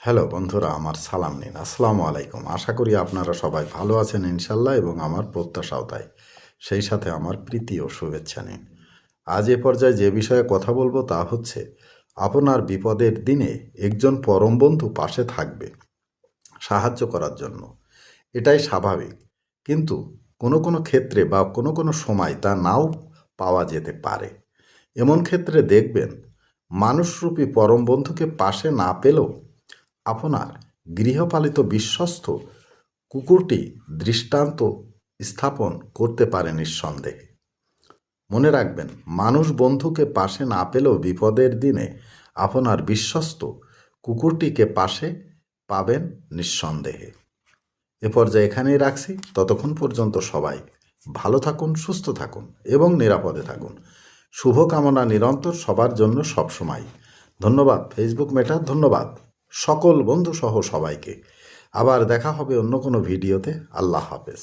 Hello বন্ধুরা, আমার সালাম নিন। আসসালামু আলাইকুম। আশা করি আপনারা সবাই ভালো আছেন ইনশাল্লাহ, এবং আমার প্রত্যাশাও তাই। সেই সাথে আমার প্রীতি ও শুভেচ্ছা নিন। আজ এ পর্যায়ে যে বিষয়ে কথা বলবো তা হচ্ছে, আপনার বিপদের দিনে একজন পরম বন্ধু পাশে থাকবে সাহায্য করার জন্য। এটাই স্বাভাবিক, কিন্তু কোনো কোনো ক্ষেত্রে বা কোনো কোনো সময় তা নাও পাওয়া যেতে পারে। এমন ক্ষেত্রে দেখবেন, মানুষরূপী পরম বন্ধুকে পাশে না পেলেও আপনার গৃহপালিত বিশ্বস্ত কুকুরটি দৃষ্টান্ত স্থাপন করতে পারে নিঃসন্দেহে। মনে রাখবেন, মানুষ বন্ধুকে পাশে না পেলেও বিপদের দিনে আপনার বিশ্বস্ত কুকুরটিকে পাশে পাবেন নিঃসন্দেহে। এ পর্যায়ে এখানেই রাখছি। ততক্ষণ পর্যন্ত সবাই ভালো থাকুন, সুস্থ থাকুন এবং নিরাপদে থাকুন। শুভকামনা নিরন্তর সবার জন্য সবসময়। ধন্যবাদ ফেসবুক মেটা, ধন্যবাদ সকল বন্ধু সহ সবাইকে। আবার দেখা হবে অন্য কোনো ভিডিওতে। আল্লাহ হাফেজ।